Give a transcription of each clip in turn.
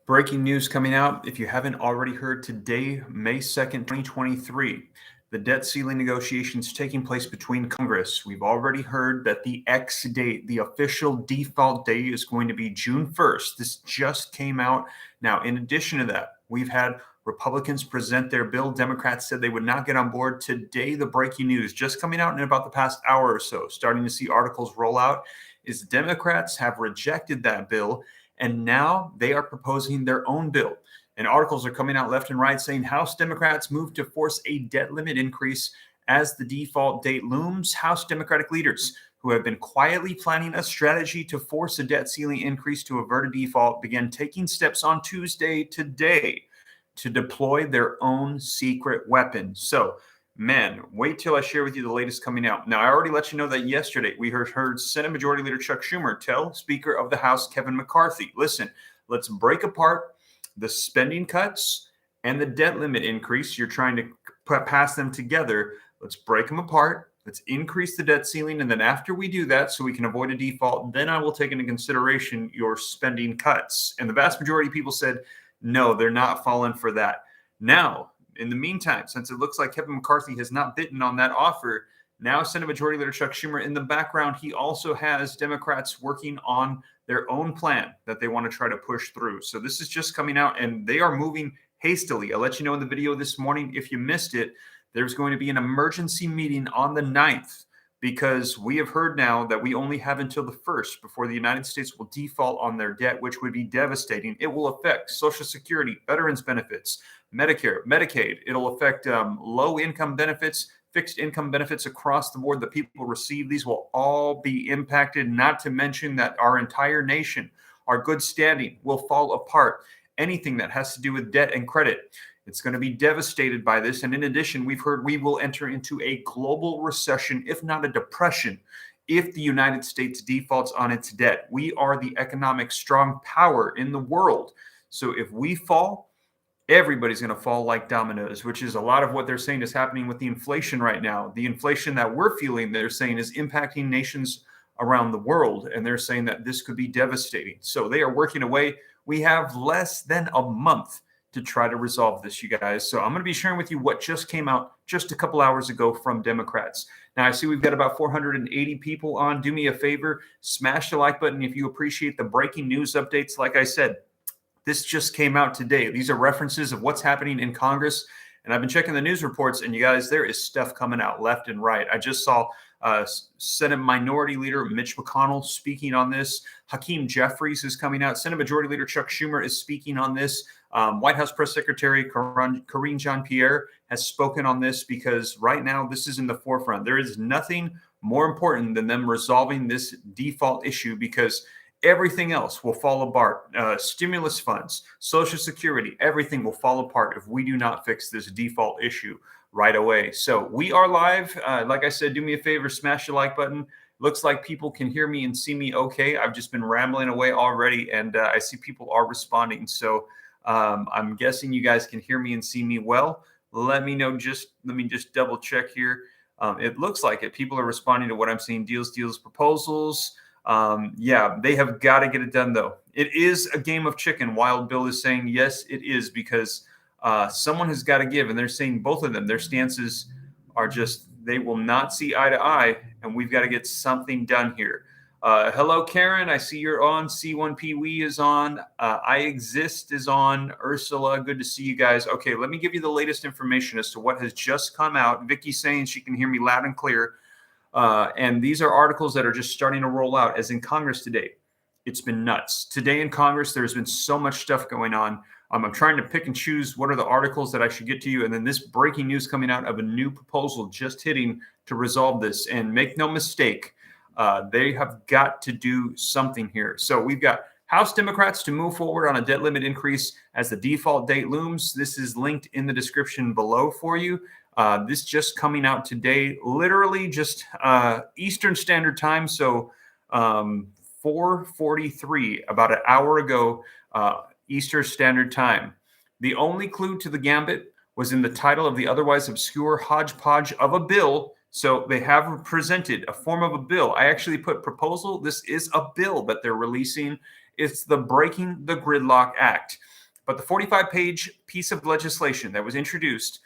Breaking news coming out. If you haven't already heard today, May 2nd, 2023, the debt ceiling negotiations taking place between Congress. We've already heard that the X date, the official default date, is going to be June 1st. This just came out. Now, in addition to that, we've had Republicans present their bill. Democrats said they would not get on board. Today, the breaking news just coming out in about the past hour or so, starting to see articles roll out, is Democrats have rejected that bill. And now they are proposing their own bill. And articles are coming out left and right saying House Democrats move to force a debt limit increase as the default date looms. House Democratic leaders who have been quietly planning a strategy to force a debt ceiling increase to avert a default began taking steps on Tuesday today to deploy their own secret weapon. So, man, wait till I share with you the latest coming out. Now, I already let you know that yesterday we heard Senate Majority Leader Chuck Schumer tell Speaker of the House Kevin McCarthy, listen, let's break apart the spending cuts and the debt limit increase. You're trying to pass them together. Let's break them apart. Let's increase the debt ceiling. And then after we do that, so we can avoid a default, then I will take into consideration your spending cuts. And the vast majority of people said, no, they're not falling for that. Now, in the meantime, since it looks like Kevin McCarthy has not bitten on that offer, now Senate Majority Leader Chuck Schumer, in the background, he also has Democrats working on their own plan that they want to try to push through. So this is just coming out, and they are moving hastily. I'll let you know in the video this morning, if you missed it, there's going to be an emergency meeting on the 9th, because we have heard now that we only have until the 1st before the United States will default on their debt, which would be devastating. It will affect Social Security, veterans benefits, Medicare, Medicaid. It'll affect low-income benefits, fixed income benefits across the board that people receive. These will all be impacted, not to mention that our entire nation, our good standing, will fall apart. Anything that has to do with debt and credit, it's going to be devastated by this. And in addition, we've heard we will enter into a global recession, if not a depression, if the United States defaults on its debt. We are the economic strong power in the world. So if we fall, everybody's going to fall like dominoes, which is a lot of what they're saying is happening with the inflation right now. The inflation that we're feeling, they're saying, is impacting nations around the world. And they're saying that this could be devastating. So they are working away. We have less than a month to try to resolve this, you guys. So I'm going to be sharing with you what just came out just a couple hours ago from Democrats. Now, I see we've got about 480 people on. Do me a favor, smash the like button if you appreciate the breaking news updates. Like I said, this just came out today. These are references of what's happening in Congress. And I've been checking the news reports, and you guys, there is stuff coming out left and right. I just saw Senate Minority Leader Mitch McConnell speaking on this. Hakeem Jeffries is coming out. Senate Majority Leader Chuck Schumer is speaking on this. White House Press Secretary Karine Jean-Pierre has spoken on this, because right now this is in the forefront. There is nothing more important than them resolving this default issue, because everything else will fall apart. Stimulus funds, Social Security, everything will fall apart if we do not fix this default issue right away. So we are live. Like I said, do me a favor, smash the like button. Looks like people can hear me and see me okay. I've just been rambling away already, and I see people are responding. So I'm guessing you guys can hear me and see me well. Let me know. Let me just double check here. It looks like it. People are responding to what I'm seeing. Deals, proposals. Yeah, they have got to get it done, though. It is a game of chicken. Wild Bill is saying, yes, it is, because someone has got to give. And they're saying both of them, their stances are just, they will not see eye to eye. And we've got to get something done here. Hello, Karen. I see you're on. C1P Wee is on. I Exist is on. Ursula, good to see you guys. Okay, let me give you the latest information as to what has just come out. Vicky's saying she can hear me loud and clear. And these are articles that are just starting to roll out, as in Congress today. It's been nuts. Today in Congress, there's been so much stuff going on. I'm trying to pick and choose what are the articles that I should get to you. And then this breaking news coming out of a new proposal just hitting to resolve this. And make no mistake, they have got to do something here. So we've got House Democrats to move forward on a debt limit increase as the default date looms. This is linked in the description below for you. This just coming out today, literally just Eastern Standard Time. So 4:43, about an hour ago, Eastern Standard Time. The only clue to the gambit was in the title of the otherwise obscure hodgepodge of a bill. So they have presented a form of a bill. I actually put proposal. This is a bill that they're releasing. It's the Breaking the Gridlock Act. But the 45-page piece of legislation that was introduced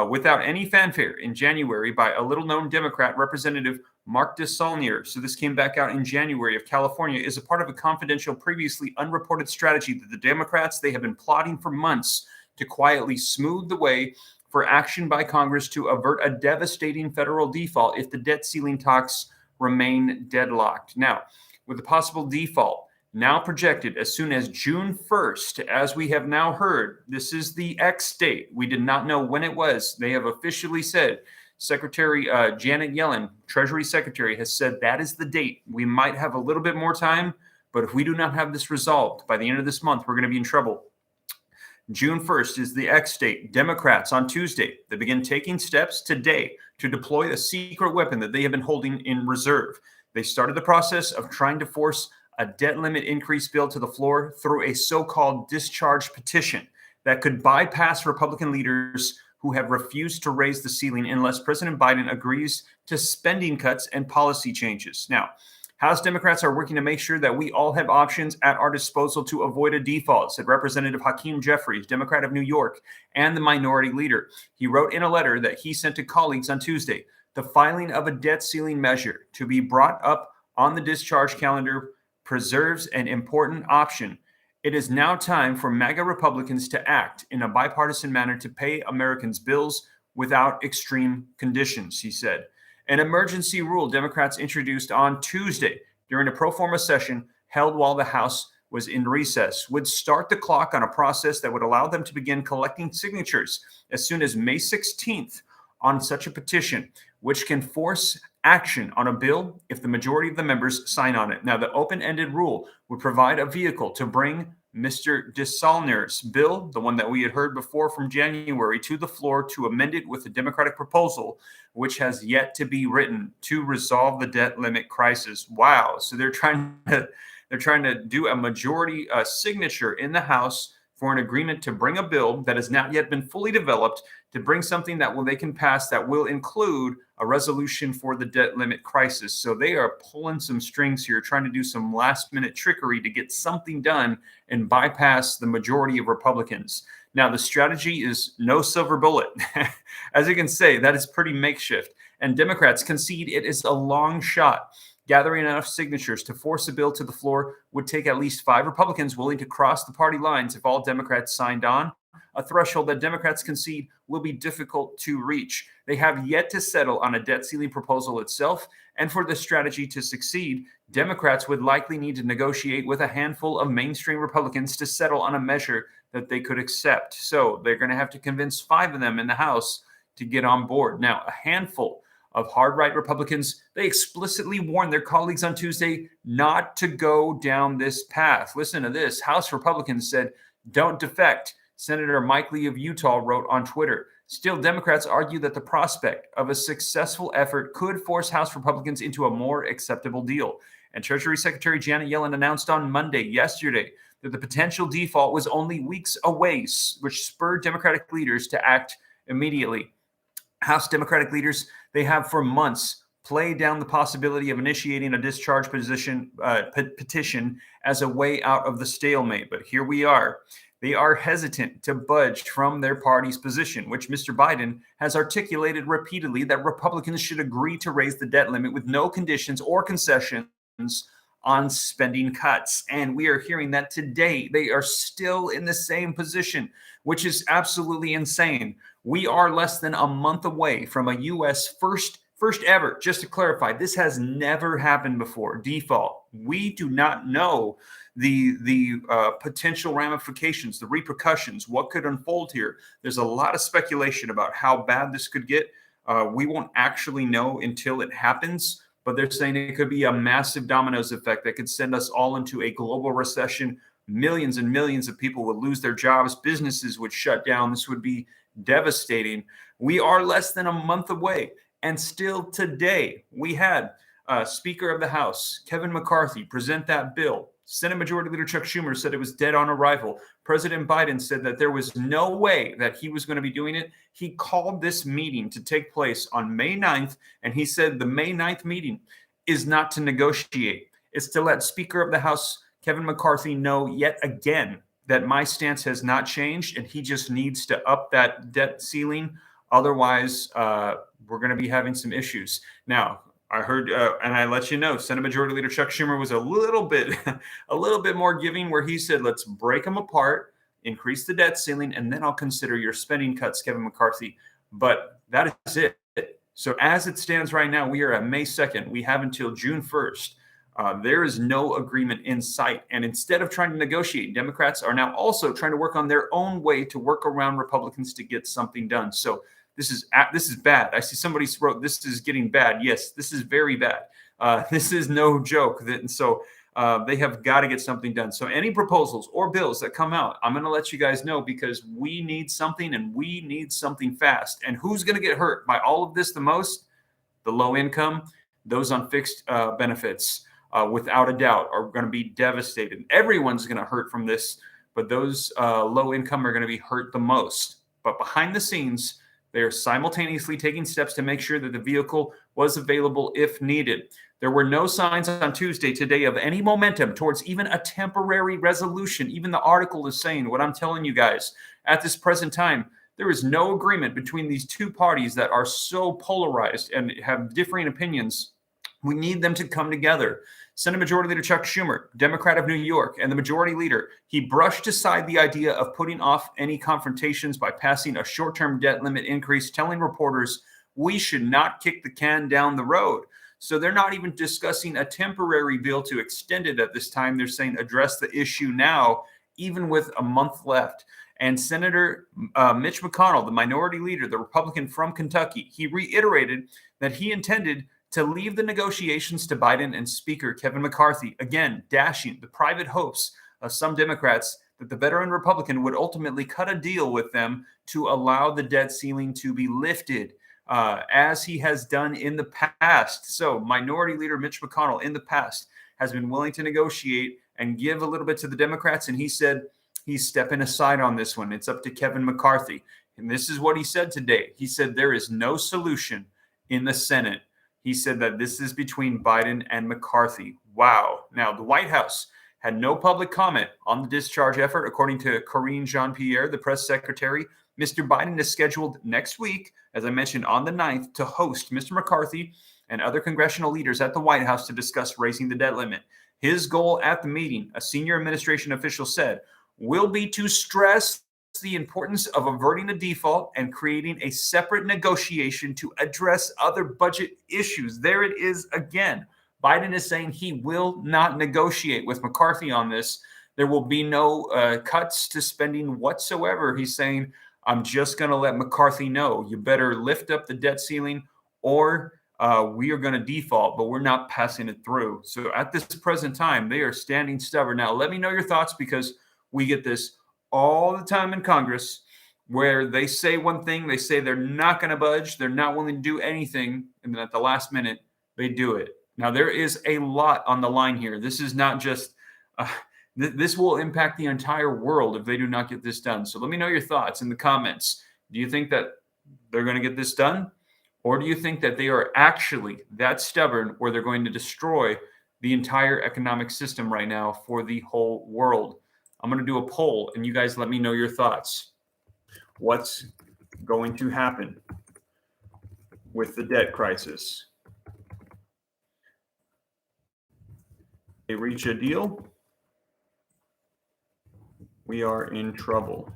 without any fanfare in January by a little-known Democrat, Representative Mark DeSaulnier, so this came back out in January, of California, is a part of a confidential, previously unreported strategy that the Democrats, they have been plotting for months to quietly smooth the way for action by Congress to avert a devastating federal default if the debt ceiling talks remain deadlocked. Now, with the possible default now projected as soon as June 1st, as we have now heard, this is the X date. We did not know when it was. They have officially said, Secretary Janet Yellen, Treasury Secretary, has said that is the date. We might have a little bit more time, but if we do not have this resolved by the end of this month, we're going to be in trouble. June 1st is the X date. Democrats on Tuesday, they begin taking steps today to deploy a secret weapon that they have been holding in reserve. They started the process of trying to force a debt limit increase bill to the floor through a so-called discharge petition that could bypass Republican leaders who have refused to raise the ceiling unless President Biden agrees to spending cuts and policy changes. Now, House Democrats are working to make sure that we all have options at our disposal to avoid a default, said Representative Hakeem Jeffries, Democrat of New York, and the minority leader. He wrote in a letter that he sent to colleagues on Tuesday, the filing of a debt ceiling measure to be brought up on the discharge calendar preserves an important option. It is now time for MAGA Republicans to act in a bipartisan manner to pay Americans' bills without extreme conditions, he said. An emergency rule Democrats introduced on Tuesday during a pro forma session held while the House was in recess would start the clock on a process that would allow them to begin collecting signatures as soon as May 16th on such a petition, which can force action on a bill if the majority of the members sign on it. Now, the open-ended rule would provide a vehicle to bring Mr. DeSaulnier's bill, the one that we had heard before from January, to the floor to amend it with a Democratic proposal, which has yet to be written to resolve the debt limit crisis. Wow. So they're trying to do a majority signature in the House for an agreement to bring a bill that has not yet been fully developed to bring something that they can pass that will include a resolution for the debt limit crisis. So they are pulling some strings here, trying to do some last minute trickery to get something done and bypass the majority of Republicans. Now, the strategy is no silver bullet. As you can say, that is pretty makeshift. And Democrats concede it is a long shot. Gathering enough signatures to force a bill to the floor would take at least 5 Republicans willing to cross the party lines if all Democrats signed on, a threshold that Democrats concede will be difficult to reach. They have yet to settle on a debt ceiling proposal itself, and for the strategy to succeed, Democrats would likely need to negotiate with a handful of mainstream Republicans to settle on a measure that they could accept. So they're going to have to convince 5 of them in the House to get on board. Now, a handful of hard-right Republicans, they explicitly warned their colleagues on Tuesday not to go down this path. Listen to this. House Republicans said, "Don't defect." Senator Mike Lee of Utah wrote on Twitter. Still, Democrats argue that the prospect of a successful effort could force House Republicans into a more acceptable deal. And Treasury Secretary Janet Yellen announced on yesterday, that the potential default was only weeks away, which spurred Democratic leaders to act immediately. House Democratic leaders, they have for months played down the possibility of initiating a discharge petition as a way out of the stalemate. But here we are. They are hesitant to budge from their party's position, which Mr. Biden has articulated repeatedly that Republicans should agree to raise the debt limit with no conditions or concessions on spending cuts. And we are hearing that today they are still in the same position, which is absolutely insane. We are less than a month away from a U.S. first ever, just to clarify, this has never happened before, default. We do not know the potential ramifications, the repercussions, what could unfold here. There's a lot of speculation about how bad this could get. We won't actually know until it happens, but they're saying it could be a massive dominoes effect that could send us all into a global recession. Millions and millions of people would lose their jobs. Businesses would shut down. This would be devastating. We are less than a month away. And still today, we had Speaker of the House, Kevin McCarthy, present that bill. Senate Majority Leader Chuck Schumer said it was dead on arrival. President Biden said that there was no way that he was going to be doing it. He called this meeting to take place on May 9th, and he said the May 9th meeting is not to negotiate. It's to let Speaker of the House Kevin McCarthy know yet again that my stance has not changed, and he just needs to up that debt ceiling. Otherwise, we're going to be having some issues. Now, I heard, and I let you know, Senate Majority Leader Chuck Schumer was a little bit, a little bit more giving, where he said, "Let's break them apart, increase the debt ceiling, and then I'll consider your spending cuts, Kevin McCarthy." But that is it. So as it stands right now, we are at May 2nd. We have until June 1st. There is no agreement in sight. And instead of trying to negotiate, Democrats are now also trying to work on their own way to work around Republicans to get something done. So this is bad. I see somebody wrote, "This is getting bad." Yes, this is very bad. This is no joke. So they have got to get something done. So any proposals or bills that come out, I'm going to let you guys know, because we need something, and we need something fast. And who's going to get hurt by all of this the most? The low income, those on fixed benefits, without a doubt, are going to be devastated. Everyone's going to hurt from this, but those low income are going to be hurt the most. But behind the scenes, they are simultaneously taking steps to make sure that the vehicle was available if needed. There were no signs on Tuesday today of any momentum towards even a temporary resolution. Even the article is saying what I'm telling you guys. At this present time, there is no agreement between these two parties that are so polarized and have differing opinions. We need them to come together. Senate Majority Leader Chuck Schumer, Democrat of New York, and the Majority Leader, he brushed aside the idea of putting off any confrontations by passing a short-term debt limit increase, telling reporters we should not kick the can down the road. So they're not even discussing a temporary bill to extend it at this time. They're saying address the issue now, even with a month left. And Senator Mitch McConnell, the minority leader, the Republican from Kentucky, he reiterated that he intended to leave the negotiations to Biden and Speaker Kevin McCarthy, again, dashing the private hopes of some Democrats that the veteran Republican would ultimately cut a deal with them to allow the debt ceiling to be lifted, as he has done in the past. So Minority Leader Mitch McConnell in the past has been willing to negotiate and give a little bit to the Democrats, and he said he's stepping aside on this one. It's up to Kevin McCarthy. And this is what he said today. He said there is no solution in the Senate. He said that this is between Biden and McCarthy. Wow. Now, the White House had no public comment on the discharge effort. According to Karine Jean-Pierre, the press secretary, Mr. Biden is scheduled next week, as I mentioned, on the 9th, to host Mr. McCarthy and other congressional leaders at the White House to discuss raising the debt limit. His goal at the meeting, a senior administration official said, will be to stress the importance of averting a default and creating a separate negotiation to address other budget issues. There it is again. Biden is saying he will not negotiate with McCarthy on this. There will be no cuts to spending whatsoever. He's saying, I'm just going to let McCarthy know, you better lift up the debt ceiling, or we are going to default, but we're not passing it through. So at this present time, they are standing stubborn. Now, let me know your thoughts, because we get this all the time in Congress, where they say one thing, they say they're not going to budge, they're not willing to do anything, and then at the last minute, they do it. Now, there is a lot on the line here. This is not just, this will impact the entire world if they do not get this done. So let me know your thoughts in the comments. Do you think that they're going to get this done? Or do you think that they are actually that stubborn where they're going to destroy the entire economic system right now for the whole world? I'm going to do a poll, and you guys let me know your thoughts. What's going to happen with the debt crisis? They reach a deal, we are in trouble.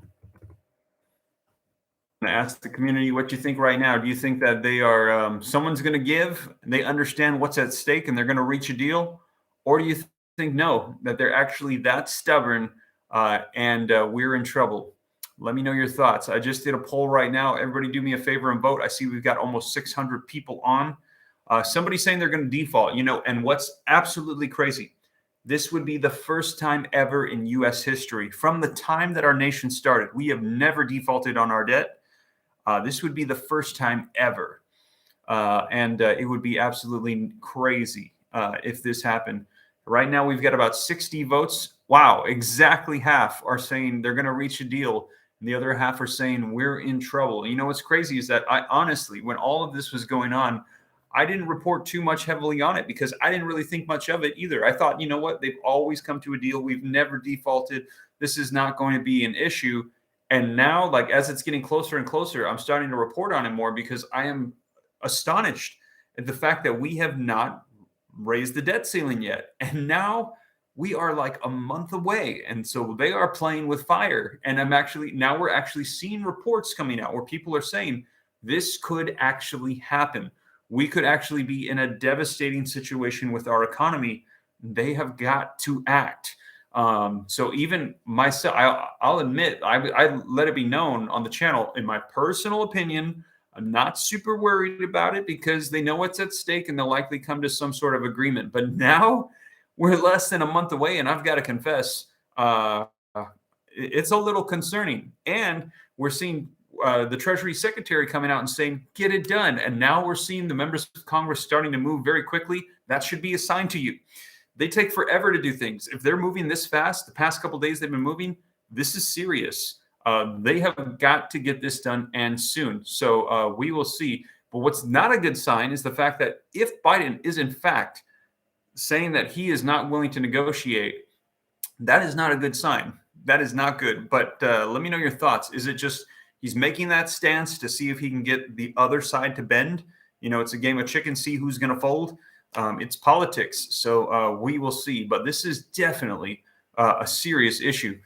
I'm going to ask the community what you think right now. Do you think that they are, someone's going to give, they understand what's at stake, and they're going to reach a deal? Or do you think no, that they're actually that stubborn, and we're in trouble? Let me know your thoughts. I just did a poll right now. Everybody do me a favor and vote. I see we've got almost 600 people on. Somebody's saying they're going to default, and what's absolutely crazy, this would be the first time ever in U.S. history. From the time that our nation started, we have never defaulted on our debt. This would be the first time ever. And it would be absolutely crazy if this happened. Right now, we've got about 60 votes. Wow, exactly half are saying they're going to reach a deal, and the other half are saying we're in trouble. You know what's crazy is that I honestly, when all of this was going on, I didn't report too much heavily on it because I didn't really think much of it either. I thought, you know what, they've always come to a deal. We've never defaulted. This is not going to be an issue. And now, like, as it's getting closer and closer, I'm starting to report on it more because I am astonished at the fact that we have not raised the debt ceiling yet. And now we are like a month away. And so they are playing with fire. And we're actually seeing reports coming out where people are saying this could actually happen. We could actually be in a devastating situation with our economy. They have got to act. So even myself, I'll admit, I let it be known on the channel, in my personal opinion, I'm not super worried about it because they know what's at stake and they'll likely come to some sort of agreement. But now we're less than a month away, and I've got to confess, it's a little concerning. And we're seeing the Treasury Secretary coming out and saying, get it done. And now we're seeing the members of Congress starting to move very quickly. That should be a sign to you. They take forever to do things. If they're moving this fast, the past couple of days they've been moving, this is serious. They have got to get this done, and soon. So we will see. But what's not a good sign is the fact that if Biden is in fact saying that he is not willing to negotiate, that is not a good sign. That is not good. But let me know your thoughts. Is it just he's making that stance to see if he can get the other side to bend? You know, it's a game of chicken, see who's going to fold. It's politics. So we will see. But this is definitely a serious issue.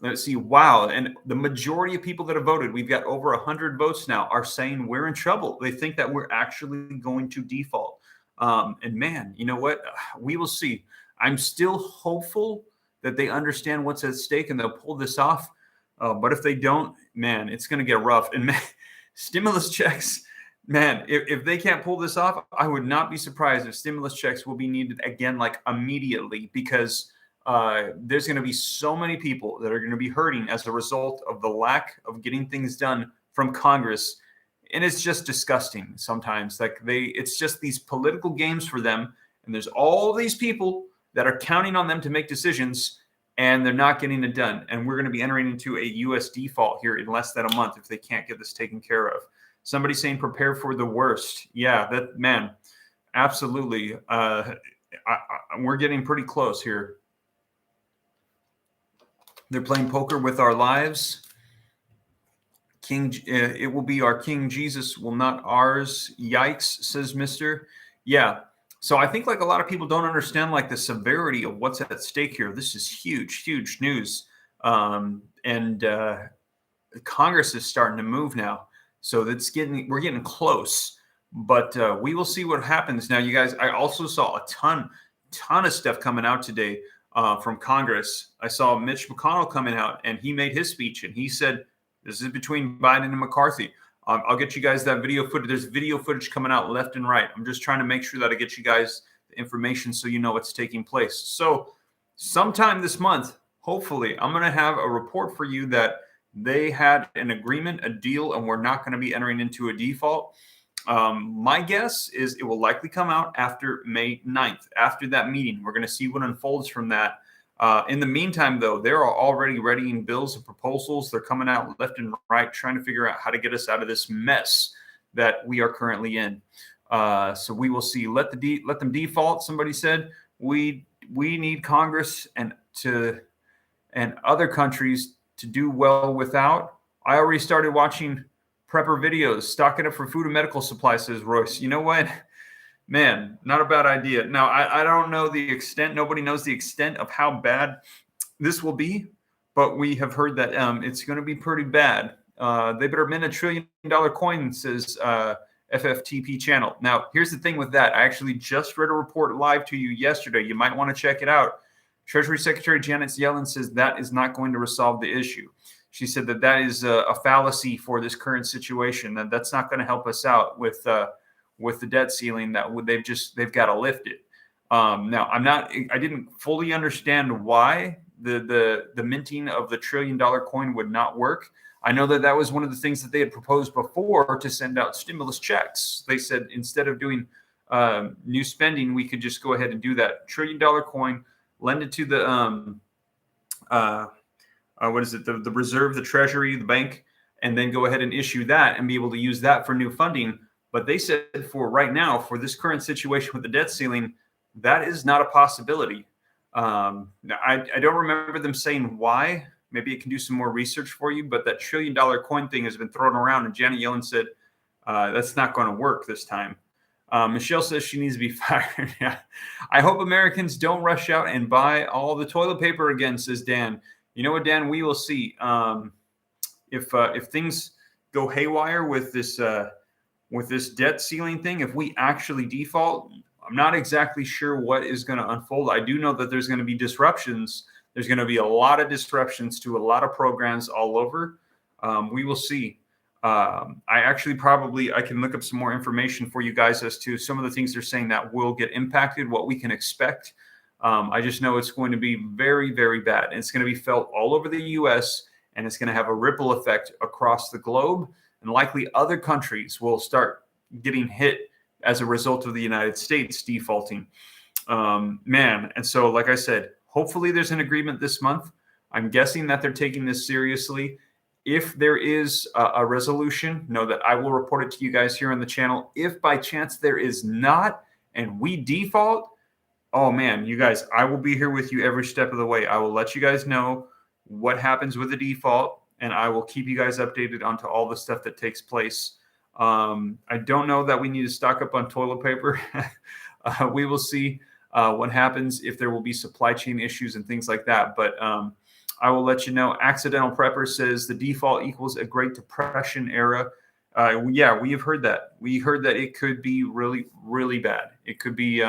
Let's see. Wow. And the majority of people that have voted, we've got over 100 votes now, are saying we're in trouble. They think that we're actually going to default. And man, you know what? We will see. I'm still hopeful that they understand what's at stake and they'll pull this off. But if they don't, man, it's going to get rough. And man, stimulus checks, man, if they can't pull this off, I would not be surprised if stimulus checks will be needed again, like immediately, because there's going to be so many people that are going to be hurting as a result of the lack of getting things done from Congress. And it's just disgusting sometimes. Like it's just these political games for them. And there's all these people that are counting on them to make decisions, and they're not getting it done. And we're going to be entering into a U.S. default here in less than a month if they can't get this taken care of. Somebody saying prepare for the worst. Yeah, that, man, absolutely. We're getting pretty close here. They're playing poker with our lives. It will be our King Jesus, will not ours. Yikes, says Mister. Yeah. So I think like a lot of people don't understand like the severity of what's at stake here. This is huge, huge news. Congress is starting to move now. So we're getting close. But we will see what happens. Now, you guys, I also saw a ton of stuff coming out today from Congress. I saw Mitch McConnell coming out, and he made his speech, and he said, this is between Biden and McCarthy. I'll get you guys that video footage. There's video footage coming out left and right. I'm just trying to make sure that I get you guys the information so you know what's taking place. So sometime this month, hopefully, I'm going to have a report for you that they had an agreement, a deal, and we're not going to be entering into a default. My guess is it will likely come out after May 9th. After that meeting, we're going to see what unfolds from that. In the meantime, though, they're already readying bills and proposals. They're coming out left and right, trying to figure out how to get us out of this mess that we are currently in. So we will see. Let them default. Somebody said we need Congress and other countries to do well without. I already started watching prepper videos, stocking up for food and medical supplies, says Royce. You know what? Man, not a bad idea. Now, I don't know the extent. Nobody knows the extent of how bad this will be, but we have heard that it's going to be pretty bad. They better mint $1 trillion coin, says FFTP channel. Now, here's the thing with that. I actually just read a report live to you yesterday. You might want to check it out. Treasury Secretary Janet Yellen says that is not going to resolve the issue. She said that is a fallacy for this current situation. That's not going to help us out with the debt ceiling. That they've got to lift it. Now, I didn't fully understand why the minting of the $1 trillion coin would not work. I know that was one of the things that they had proposed before to send out stimulus checks. They said instead of doing new spending, we could just go ahead and do that $1 trillion coin, lend it to the what is it? The reserve, the Treasury, the bank, and then go ahead and issue that and be able to use that for new funding. But they said for right now, for this current situation with the debt ceiling, that is not a possibility. I don't remember them saying why. Maybe it can do some more research for you, but that $1 trillion coin thing has been thrown around, and Janet Yellen said that's not going to work this time. Michelle says she needs to be fired. Yeah. I hope Americans don't rush out and buy all the toilet paper again, says Dan. You know what, Dan? We will see. If things go haywire with this debt ceiling thing, if we actually default, I'm not exactly sure what is going to unfold. I do know that there's going to be disruptions. There's going to be a lot of disruptions to a lot of programs all over. We will see. I can look up some more information for you guys as to some of the things they're saying that will get impacted, what we can expect. I just know it's going to be very, very bad. And it's going to be felt all over the U.S., and it's going to have a ripple effect across the globe. And likely other countries will start getting hit as a result of the United States defaulting. And so, like I said, hopefully there's an agreement this month. I'm guessing that they're taking this seriously. If there is a resolution, know that I will report it to you guys here on the channel. If by chance there is not and we default, oh man, you guys, I will be here with you every step of the way. I will let you guys know what happens with the default, and I will keep you guys updated onto all the stuff that takes place. I don't know that we need to stock up on toilet paper. We will see what happens, if there will be supply chain issues and things like that. But I will let you know. Accidental Prepper says the default equals a Great Depression era. Yeah, we have heard that. We heard that it could be really, really bad. It could be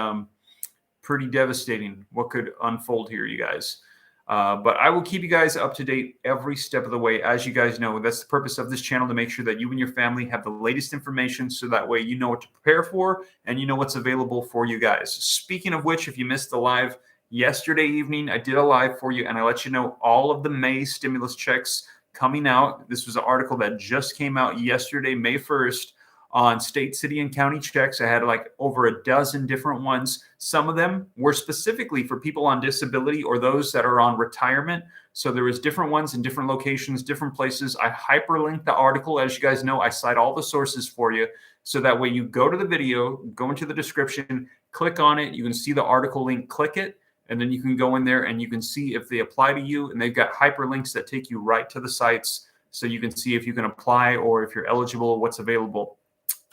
pretty devastating what could unfold here, you guys. But I will keep you guys up to date every step of the way. As you guys know, that's the purpose of this channel, to make sure that you and your family have the latest information, so that way you know what to prepare for and you know what's available for you guys. Speaking of which, if you missed the live yesterday evening, I did a live for you, and I let you know all of the May stimulus checks coming out. This was an article that just came out yesterday, May 1st, on state, city, and county checks. I had like over a dozen different ones. Some of them were specifically for people on disability or those that are on retirement. So there was different ones in different locations, different places. I hyperlinked the article. As you guys know, I cite all the sources for you. So that way you go to the video, go into the description, click on it. You can see the article link, click it, and then you can go in there and you can see if they apply to you. And they've got hyperlinks that take you right to the sites, so you can see if you can apply or if you're eligible, what's available.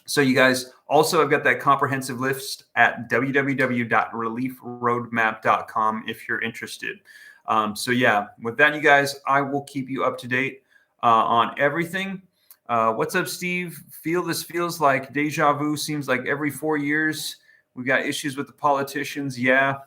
So you guys, also I've got that comprehensive list at www.reliefroadmap.com if you're interested. So yeah, with that, you guys, I will keep you up to date on everything. What's up, Steve? This feels like deja vu. Seems like every 4 years we've got issues with the politicians. Yeah,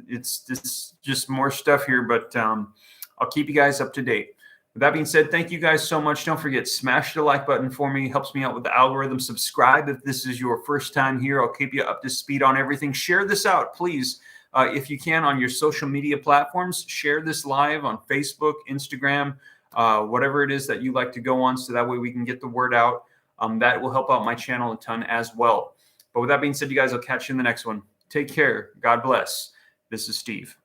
it's just more stuff here, but I'll keep you guys up to date. With that being said, thank you guys so much. Don't forget, smash the like button for me. It helps me out with the algorithm. Subscribe if this is your first time here. I'll keep you up to speed on everything. Share this out, please. If you can, on your social media platforms, share this live on Facebook, Instagram, whatever it is that you like to go on, so that way we can get the word out. That will help out my channel a ton as well. But with that being said, you guys, I'll catch you in the next one. Take care. God bless. This is Steve.